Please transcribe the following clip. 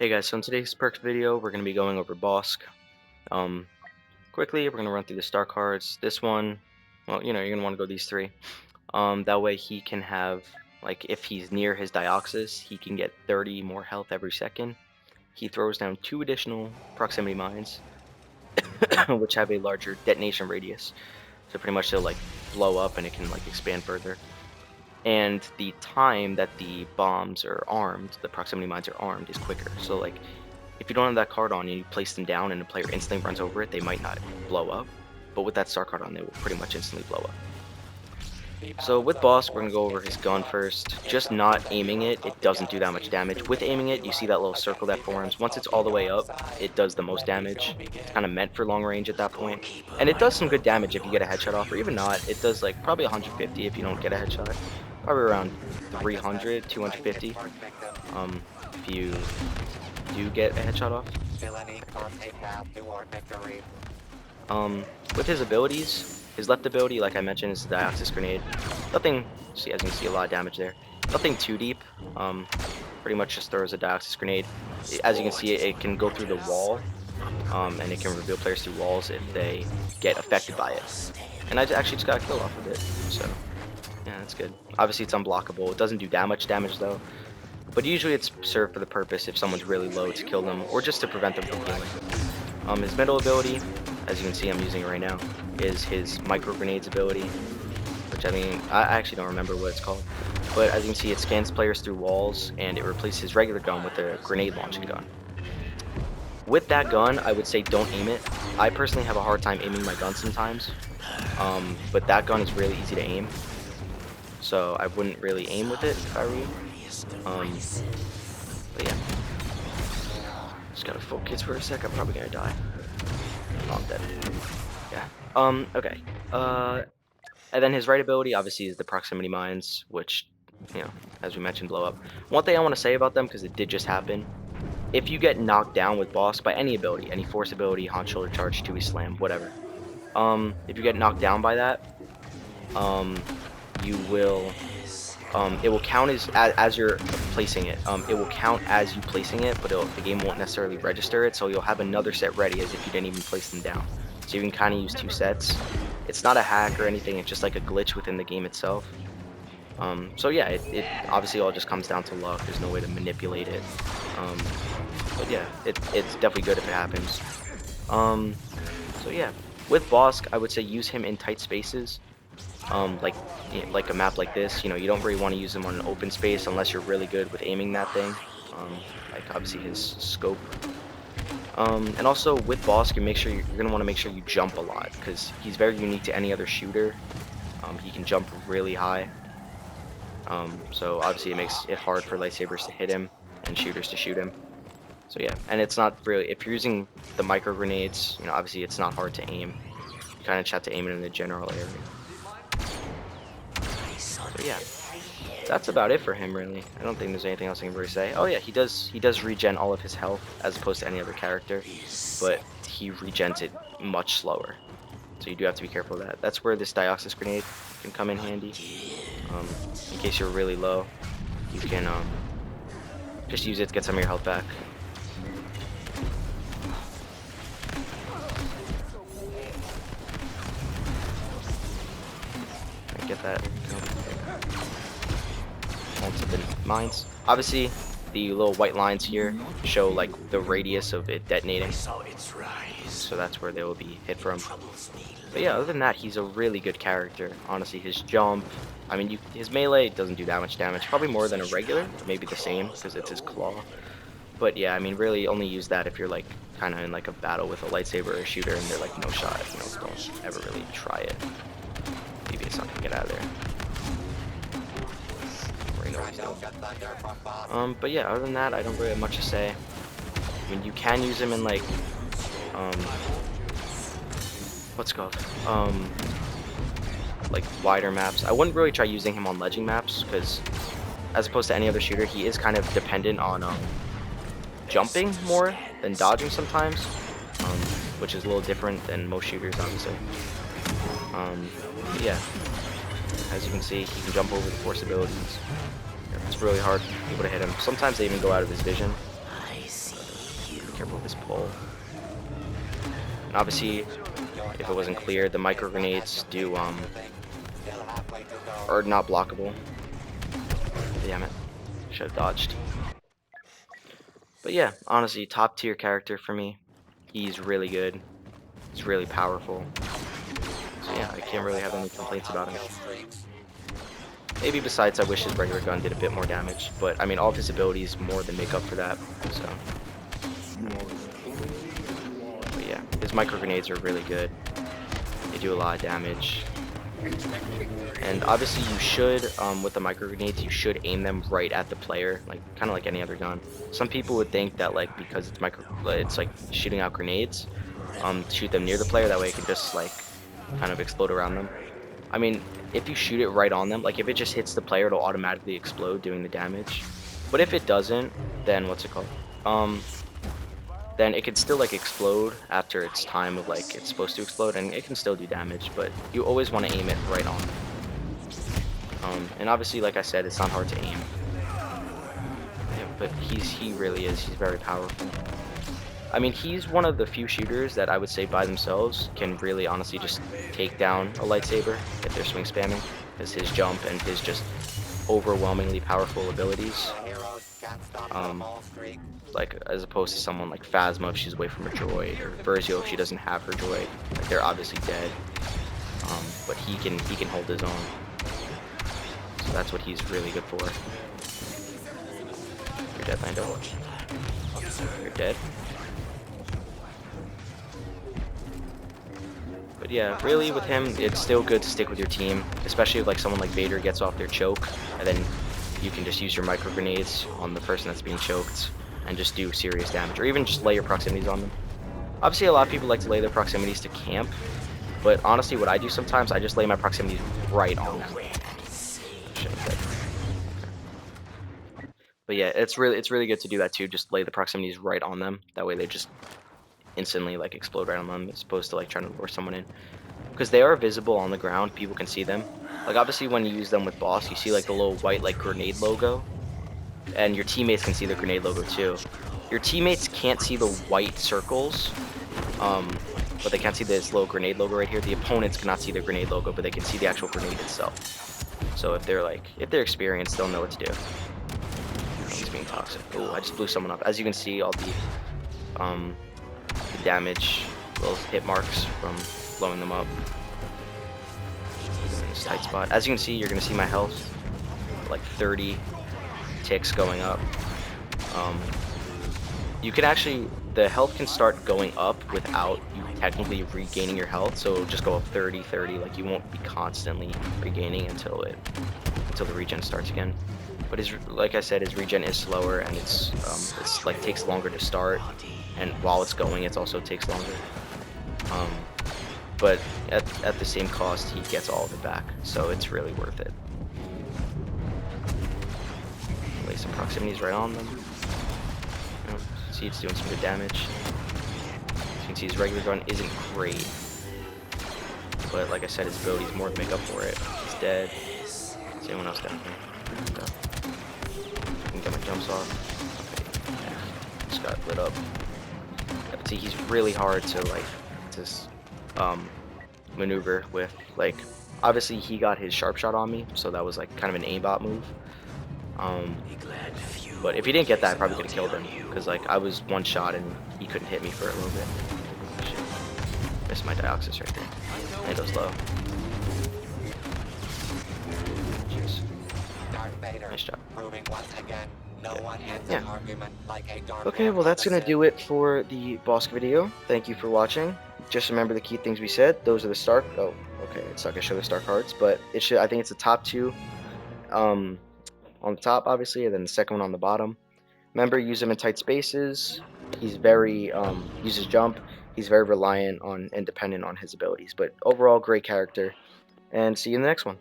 Hey guys, so in today's perks video, we're going to be going over Bossk. Um, Quickly, we're going to run through the star cards. This one, well, you're going to want to go these three. That way he can have, like, if he's near his Dioxys, he can get 30 more health every second. He throws down 2 additional proximity mines, which have a larger detonation radius. So pretty much they'll, like, blow up and it can, like, expand further. And the time that the bombs are armed, the proximity mines are armed, is quicker. So, like, if you don't have that card on and you place them down and the player instantly runs over it, they might not blow up. But with that star card on, they will pretty much instantly blow up. So with Bossk, we're going to go over his gun first. Just not aiming it, it doesn't do that much damage. With aiming it, you see that little circle that forms. Once it's all the way up, it does the most damage. It's kind of meant for long range at that point. And it does some good damage if you get a headshot off, or even not. It does like probably 150 if you don't get a headshot. Probably around 300, 250 if you do get a headshot off. With his abilities, his left ability, like I mentioned, is the Dioxys Grenade. Nothing, see, as you can see, a lot of damage there. Nothing too deep. Pretty much just throws a Dioxys Grenade. As you can see, it can go through the wall, and it can reveal players through walls if they get affected by it. And I actually just got a kill off of it, so yeah, that's good. Obviously, it's unblockable. It doesn't do that much damage, though. But usually it's served for the purpose if someone's really low to kill them, or just to prevent them from healing. His middle ability, as you can see I'm using it right now, is his micro grenades ability, which I actually don't remember what it's called. But as you can see, it scans players through walls, and it replaces his regular gun with a grenade launching gun. With that gun, I would say don't aim it. I personally have a hard time aiming my gun sometimes, but that gun is really easy to aim, so I wouldn't really aim with it if I were you. But yeah, just gotta focus for a sec. I'm probably gonna die. Oh, I'm dead. Yeah. Okay. And then his right ability obviously is the proximity mines, which, as we mentioned, blow up. One thing I want to say about them, because it did just happen, if you get knocked down with Bossk by any ability, any force ability, Haunch Shoulder Charge, 2e Slam, whatever, if you get knocked down by that, you will. It will count as you're placing it. It will count as you placing it, but the game won't necessarily register it, so you'll have another set ready as if you didn't even place them down. So you can kind of use 2 sets. It's not a hack or anything, it's just like a glitch within the game itself. So yeah, it obviously all just comes down to luck. There's no way to manipulate it. But yeah, it's definitely good if it happens. So yeah, with Bossk, I would say use him in tight spaces. Like a map like this, you don't really want to use him on an open space unless you're really good with aiming that thing. Like obviously his scope. And also with Bossk, you're gonna want to make sure you jump a lot, because he's very unique to any other shooter. He can jump really high. So obviously it makes it hard for lightsabers to hit him and shooters to shoot him. So yeah, and it's not really, if you're using the micro grenades, obviously it's not hard to aim. You kind of just have to aim it in the general area. So yeah, that's about it for him, really. I don't think there's anything else I can really say. Oh yeah, he does regen all of his health as opposed to any other character, but he regens it much slower. So you do have to be careful of that. That's where this Dioxys Grenade can come in handy. In case you're really low, you can just use it to get some of your health back. Get that onto the mines. Obviously, the little white lines here show like the radius of it detonating, so that's where they will be hit from. But yeah, other than that, he's a really good character. Honestly, his jump, his melee doesn't do that much damage, probably more than a regular, maybe the same because it's his claw. But yeah, really only use that if you're like kind of in like a battle with a lightsaber or a shooter and they're like no shot. Don't ever really try it. Maybe it's not gonna get out of there. But yeah, other than that, I don't really have much to say. You can use him in like, what's it called? Like wider maps. I wouldn't really try using him on ledging maps, because as opposed to any other shooter, he is kind of dependent on jumping more than dodging sometimes, which is a little different than most shooters, obviously. But yeah, as you can see, he can jump over the force abilities. It's really hard for people to hit him. Sometimes they even go out of his vision. pull. And obviously, if it wasn't clear, the micro grenades do are not blockable. Damn it, should have dodged. But yeah, honestly, top tier character for me. He's really good. He's really powerful. So yeah, I can't really have any complaints about him. Maybe besides, I wish his regular gun did a bit more damage, but I mean, all of his abilities more than make up for that. So, but yeah, his micro grenades are really good. They do a lot of damage. And obviously you should, with the micro grenades, you should aim them right at the player, like kind of like any other gun. Some people would think that like because it's like shooting out grenades, shoot them near the player, that way it can just like kind of explode around them. I mean, if you shoot it right on them, like if it just hits the player, it'll automatically explode doing the damage. But if it doesn't, then what's it called? Then it can still like explode after its time of like it's supposed to explode, and it can still do damage, but you always want to aim it right on. And obviously, like I said, it's not hard to aim. Yeah, but he really is. He's very powerful. I mean, he's one of the few shooters that I would say by themselves can really honestly just take down a lightsaber if they're swing spamming, because his jump and his just overwhelmingly powerful abilities. Like as opposed to someone like Phasma if she's away from her droid, or Versio if she doesn't have her droid. Like they're obviously dead. But he can hold his own. So that's what he's really good for. You're dead, Lando. You're dead. But yeah, really with him, it's still good to stick with your team, especially if like someone like Vader gets off their choke, and then you can just use your micro grenades on the person that's being choked and just do serious damage, or even just lay your proximities on them. Obviously, a lot of people like to lay their proximities to camp, but honestly, what I do sometimes, I just lay my proximities right on them. But yeah, it's really good to do that too. Just lay the proximities right on them. That way, they just instantly like explode right on them, as opposed to like trying to lure someone in. Because they are visible on the ground, people can see them. Like obviously, when you use them with Bossk, you see like the little white like grenade logo, and your teammates can see the grenade logo too. Your teammates can't see the white circles, but they can't see this little grenade logo right here. The opponents cannot see the grenade logo, but they can see the actual grenade itself. So if they're experienced, they'll know what to do. He's being toxic. Oh, I just blew someone up. As you can see, all the damage, little hit marks from blowing them up. This tight spot. As you can see, you're gonna see my health, like 30 ticks going up. You can actually, the health can start going up without you technically regaining your health, so it'll just go up 30, 30, like you won't be constantly regaining until the regen starts again. But like I said, his regen is slower, and it's like takes longer to start, and while it's going, it also takes longer. But at the same cost, he gets all of it back, so it's really worth it. Lay some proximities right on them. You know, see, it's doing some good damage. As you can see, his regular gun isn't great, but like I said, his abilities more than make up for it. He's dead. Is anyone else down here? No. I can get my jumps off. Okay. Yeah. Just got lit up. Yeah, see, he's really hard to like maneuver with. Like, obviously he got his sharp shot on me, so that was like kind of an aimbot move. But if he didn't get that, I probably could have killed him, because like I was one shot and he couldn't hit me for a little bit. Shit. Missed my Dioxis right there. And it goes low. Cheers. Nice job. Yeah. Okay, well that's gonna do it for the Bossk video. Thank you for watching. Just remember the key things we said. Those are the star. Oh, okay. It's not gonna show the star cards, but it should. I think it's the top two. On the top, obviously, and then the second one on the bottom. Remember, use him in tight spaces. He's very uses jump. He's very reliant on and dependent on his abilities. But overall, great character. And see you in the next one.